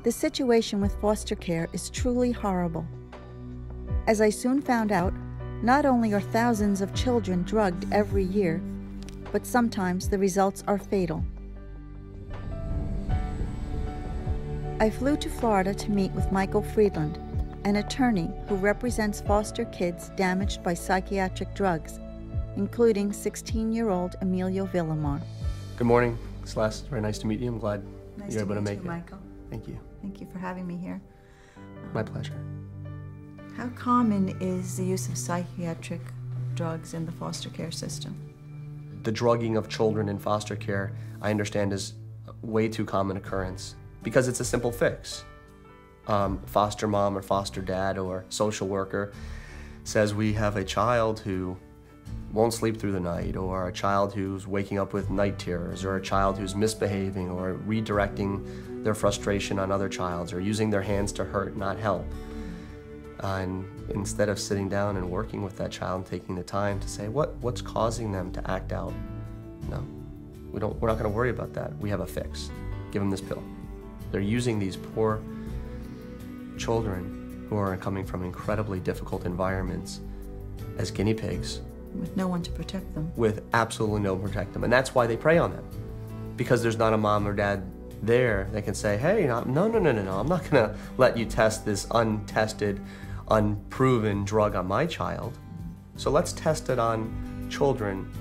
The situation with foster care is truly horrible. As I soon found out, not only are thousands of children drugged every year, but sometimes the results are fatal. I flew to Florida to meet with Michael Friedland, an attorney who represents foster kids damaged by psychiatric drugs, including 16-year-old Emilio Villamar. Good morning, Celeste. Very nice to meet you. I'm glad you're able to make it. Michael. Thank you. Thank you for having me here. My pleasure. How common is the use of psychiatric drugs in the foster care system? The drugging of children in foster care, I understand, is a way too common occurrence because it's a simple fix. Foster mom or foster dad or social worker says we have a child who won't sleep through the night, or a child who's waking up with night terrors, or a child who's misbehaving or redirecting their frustration on other childs, or using their hands to hurt, not help. And instead of sitting down and working with that child and taking the time to say, what's causing them to act out? No, we're not gonna worry about that. We have a fix. Give them this pill. They're using these poor children who are coming from incredibly difficult environments as guinea pigs. With no one to protect them. With absolutely no one to protect them. And that's why they prey on them. Because there's not a mom or dad there that can say, hey, no, I'm not gonna let you test this untested, unproven drug on my child. So let's test it on children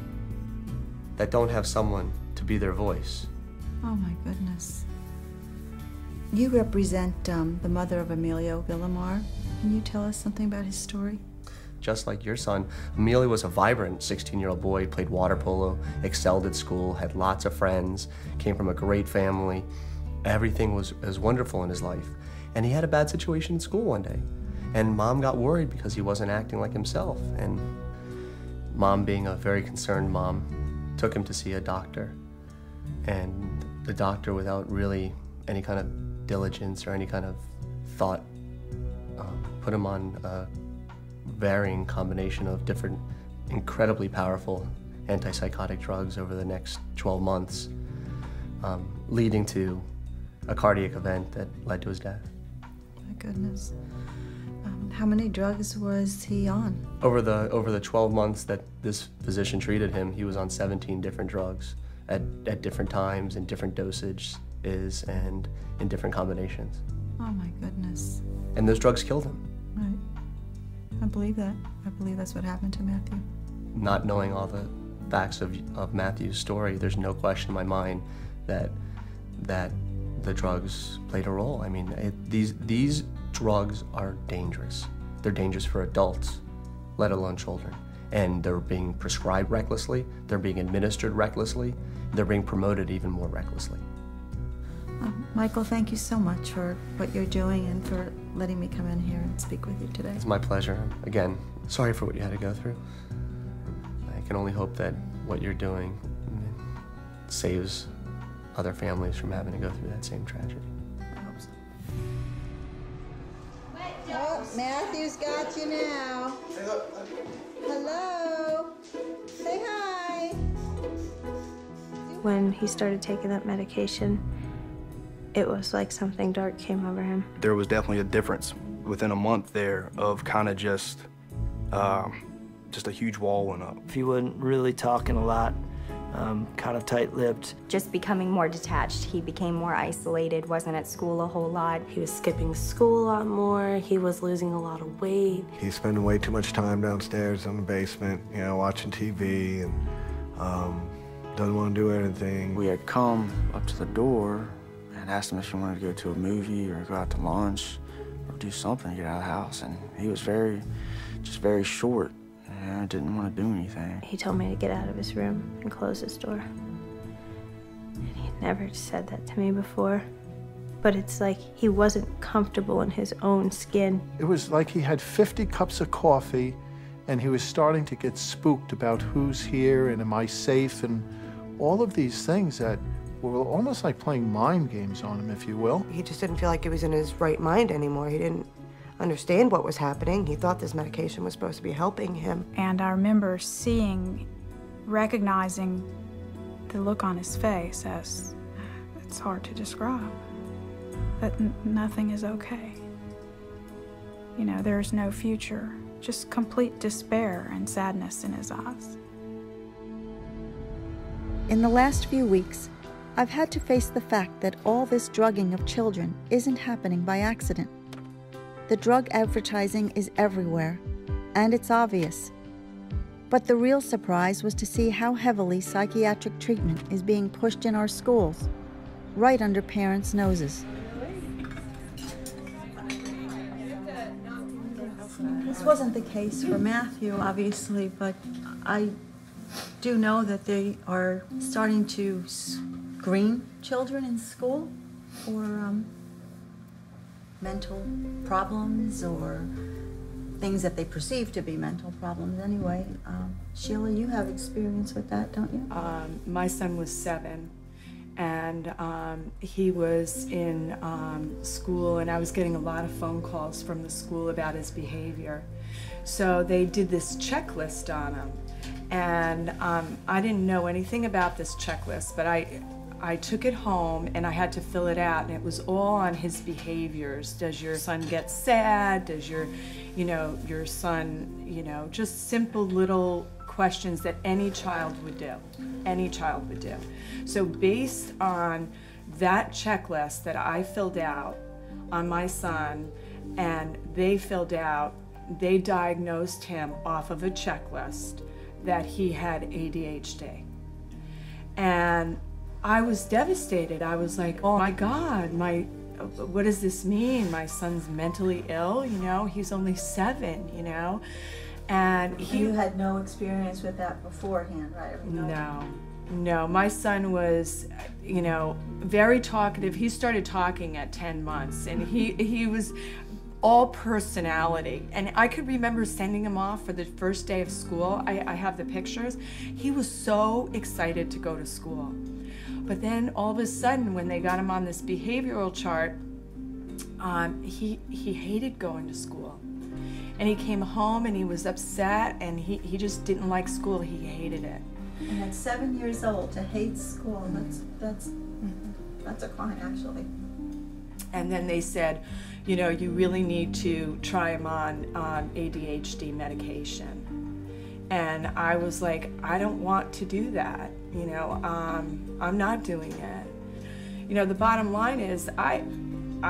that don't have someone to be their voice. Oh my goodness. You represent the mother of Emilio Villamar. Can you tell us something about his story? Just like your son, Emilio was a vibrant 16-year-old boy, played water polo, excelled at school, had lots of friends, came from a great family. Everything was wonderful in his life. And he had a bad situation in school one day. And mom got worried because he wasn't acting like himself. And mom, being a very concerned mom, took him to see a doctor. And the doctor, without really any kind of diligence or any kind of thought, put him on a varying combination of different incredibly powerful antipsychotic drugs over the next 12 months, leading to a cardiac event that led to his death. My goodness. How many drugs was he on? Over the 12 months that this physician treated him, he was on 17 different drugs at different times, in different dosages, and in different combinations. Oh my goodness. And those drugs killed him. Right. I believe that. I believe that's what happened to Matthew. Not knowing all the facts of Matthew's story, there's no question in my mind that the drugs played a role. I mean, these drugs are dangerous. They're dangerous for adults, let alone children. And they're being prescribed recklessly, they're being administered recklessly, they're being promoted even more recklessly. Michael, thank you so much for what you're doing and for letting me come in here and speak with you today. It's my pleasure. Again, sorry for what you had to go through. I can only hope that what you're doing saves other families from having to go through that same tragedy. I hope so. Oh, Matthew's got you now. Hello. Say hi. When he started taking that medication, it was like something dark came over him. There was definitely a difference within a month there of kind of just a huge wall went up. He wasn't really talking a lot, kind of tight-lipped. Just becoming more detached. He became more isolated, wasn't at school a whole lot. He was skipping school a lot more. He was losing a lot of weight. He's spending way too much time downstairs in the basement, you know, watching TV, and doesn't want to do anything. We had come up to the door and asked him if he wanted to go to a movie or go out to lunch or do something to get out of the house. And he was just very short. I didn't want to do anything. He told me to get out of his room and close his door. And he'd never said that to me before. But it's like he wasn't comfortable in his own skin. It was like he had 50 cups of coffee and he was starting to get spooked about who's here and am I safe and all of these things that were almost like playing mind games on him, if you will. He just didn't feel like he was in his right mind anymore. He didn't understand what was happening. He thought this medication was supposed to be helping him. And I remember recognizing the look on his face as, it's hard to describe. that nothing is okay. You know, there's no future, just complete despair and sadness in his eyes. In the last few weeks, I've had to face the fact that all this drugging of children isn't happening by accident. The drug advertising is everywhere, and it's obvious. But the real surprise was to see how heavily psychiatric treatment is being pushed in our schools, right under parents' noses. This wasn't the case for Matthew, obviously, but I do know that they are starting to screen children in school for mental problems or things that they perceive to be mental problems anyway. Sheila, you have experience with that, don't you? My son was 7, and he was in school, and I was getting a lot of phone calls from the school about his behavior. So they did this checklist on him, and I didn't know anything about this checklist, but I took it home and I had to fill it out, and it was all on his behaviors. Does your son get sad? Does your son, just simple little questions that any child would do. Any child would do. So based on that checklist that I filled out on my son, and they filled out, they diagnosed him off of a checklist that he had ADHD. And I was devastated. I was like, oh my God, what does this mean? My son's mentally ill, he's only 7, And You had no experience with that beforehand, right? No, my son was, very talkative. He started talking at 10 months, and he was all personality. And I could remember sending him off for the first day of school. I have the pictures. He was so excited to go to school. But then all of a sudden, when they got him on this behavioral chart, he hated going to school. And he came home and he was upset, and he just didn't like school. He hated it. And at 7 years old, to hate school, that's a crime, actually. And then they said, you really need to try him on ADHD medication. And I was like, I don't want to do that. I'm not doing it. The bottom line is I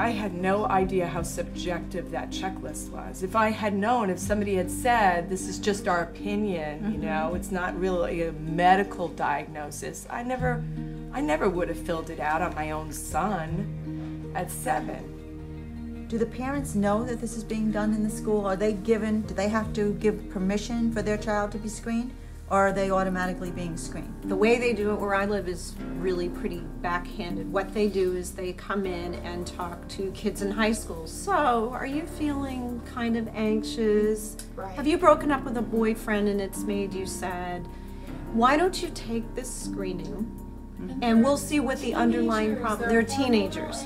had no idea how subjective that checklist was. If I had known, if somebody had said, this is just our opinion, it's not really a medical diagnosis, I never would have filled it out on my own son at 7. Do the parents know that this is being done in the school? Do they have to give permission for their child to be screened? Or are they automatically being screened? The way they do it where I live is really pretty backhanded. What they do is they come in and talk to kids in high school. So, are you feeling kind of anxious? Right. Have you broken up with a boyfriend and it's made you sad? Why don't you take this screening and we'll see what the underlying problem. They're teenagers.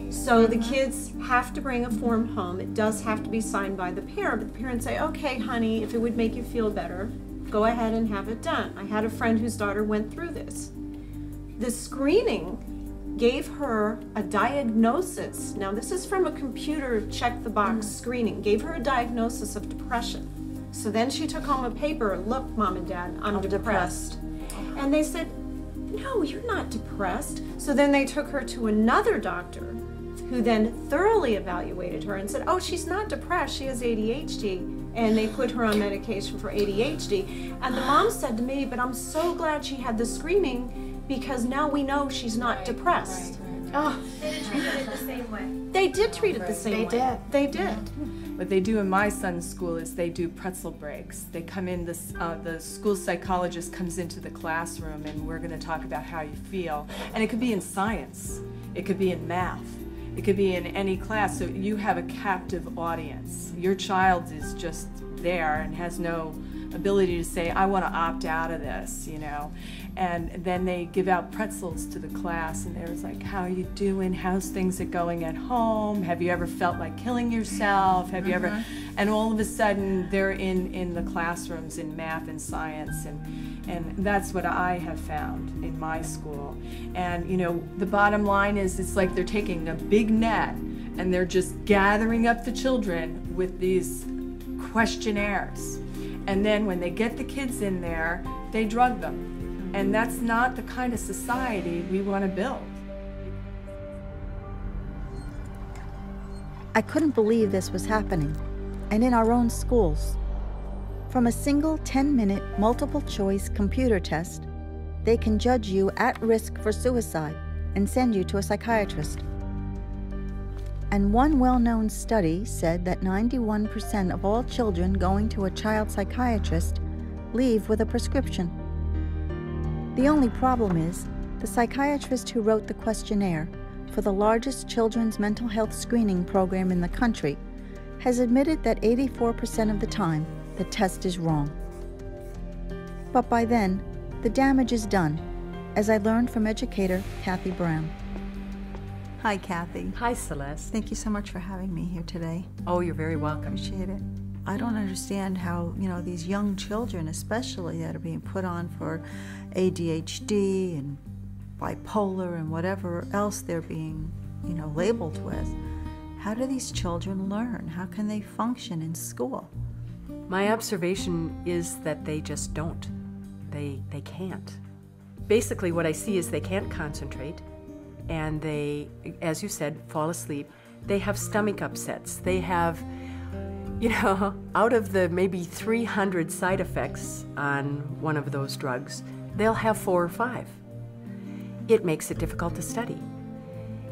So the kids have to bring a form home. It does have to be signed by the parent, but the parents say, okay, honey, if it would make you feel better, go ahead and have it done. I had a friend whose daughter went through this. The screening gave her a diagnosis. Now this is from a computer check-the-box screening. Gave her a diagnosis of depression. So then she took home a paper, look, Mom and Dad, I'm depressed. And they said, no, you're not depressed. So then they took her to another doctor who then thoroughly evaluated her and said, oh, she's not depressed, she has ADHD. And they put her on medication for ADHD. And the mom said to me, but I'm so glad she had the screening because now we know she's not depressed. Oh. They didn't treat it the same way. They did treat it the same way. They did. What they do in my son's school is they do pretzel breaks. They come in, the school psychologist comes into the classroom, and we're going to talk about how you feel. And it could be in science. It could be in math. It could be in any class, so you have a captive audience. Your child is just there and has no ability to say, I want to opt out of this, you know. And then they give out pretzels to the class, and there's like, how are you doing? How's things are going at home? Have you ever felt like killing yourself? Have you ever? And all of a sudden, they're in the classrooms in math and science, and that's what I have found in my school. And you know, the bottom line is, it's like they're taking a big net and they're just gathering up the children with these questionnaires. And then when they get the kids in there, they drug them. And that's not the kind of society we want to build. I couldn't believe this was happening, and in our own schools. From a single 10-minute multiple-choice computer test, they can judge you at risk for suicide and send you to a psychiatrist. And one well-known study said that 91% of all children going to a child psychiatrist leave with a prescription. The only problem is, the psychiatrist who wrote the questionnaire for the largest children's mental health screening program in the country has admitted that 84% of the time the test is wrong. But by then, the damage is done, as I learned from educator Kathy Brown. Hi, Kathy. Hi, Celeste. Thank you so much for having me here today. Oh, you're very welcome. Appreciate it. I don't understand how, you know, these young children especially that are being put on for ADHD and bipolar and whatever else they're being, you know, labeled with. How do these children learn? How can they function in school? My observation is that they just don't. They can't. Basically what I see is they can't concentrate, and they, as you said, fall asleep. They have stomach upsets. They have, you know, out of the maybe 300 side effects on one of those drugs, they'll have 4 or 5. It makes it difficult to study.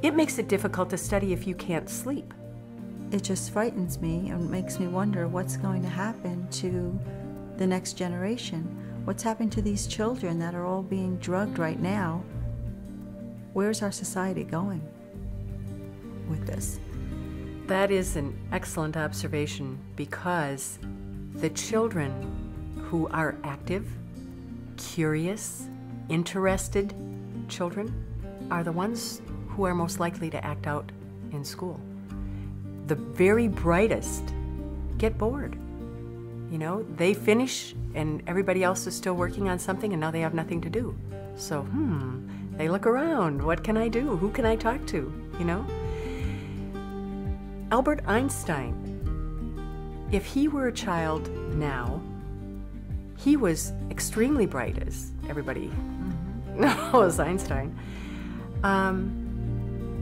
It makes it difficult to study if you can't sleep. It just frightens me and makes me wonder what's going to happen to the next generation. What's happening to these children that are all being drugged right now? Where's our society going with this? That is an excellent observation, because the children who are active, curious, interested children are the ones who are most likely to act out in school. The very brightest get bored. You know, they finish and everybody else is still working on something, and now they have nothing to do. So, they look around. What can I do? Who can I talk to? You know? Albert Einstein, if he were a child now, he was extremely bright, as everybody knows Einstein.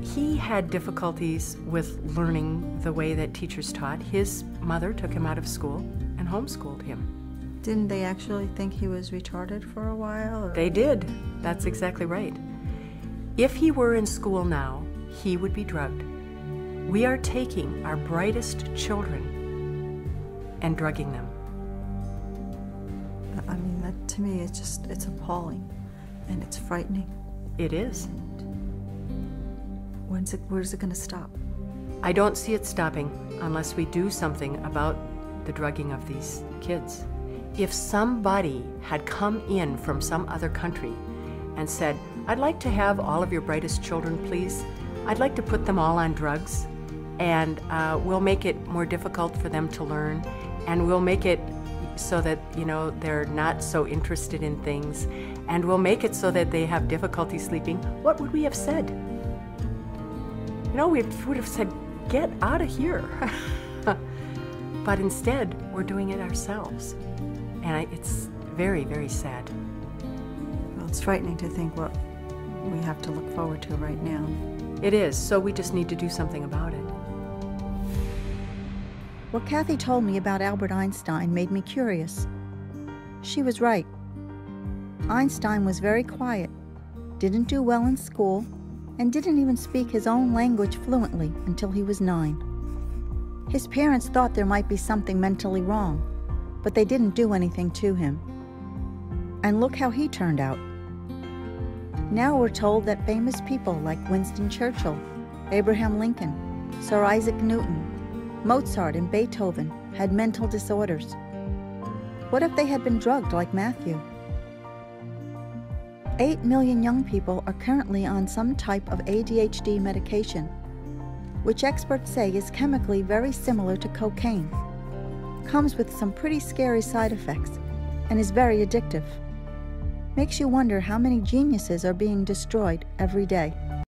He had difficulties with learning the way that teachers taught. His mother took him out of school and homeschooled him. Didn't they actually think he was retarded for a while? Or? They did. That's exactly right. If he were in school now, he would be drugged. We are taking our brightest children and drugging them. I mean, that to me, it's appalling, and it's frightening. It is. Where's it going to stop? I don't see it stopping unless we do something about the drugging of these kids. If somebody had come in from some other country and said, I'd like to have all of your brightest children, please. I'd like to put them all on drugs, and we'll make it more difficult for them to learn, and we'll make it so that, you know, they're not so interested in things, and we'll make it so that they have difficulty sleeping. What would we have said? You know, we would have said, get out of here. But instead, we're doing it ourselves. And it's very, very sad. Well, it's frightening to think what we have to look forward to right now. It is, so we just need to do something about it. What Kathy told me about Albert Einstein made me curious. She was right. Einstein was very quiet, didn't do well in school, and didn't even speak his own language fluently until he was 9. His parents thought there might be something mentally wrong, but they didn't do anything to him. And look how he turned out. Now we're told that famous people like Winston Churchill, Abraham Lincoln, Sir Isaac Newton, Mozart and Beethoven had mental disorders. What if they had been drugged like Matthew? 8 million young people are currently on some type of ADHD medication, which experts say is chemically very similar to cocaine, comes with some pretty scary side effects, and is very addictive. Makes you wonder how many geniuses are being destroyed every day.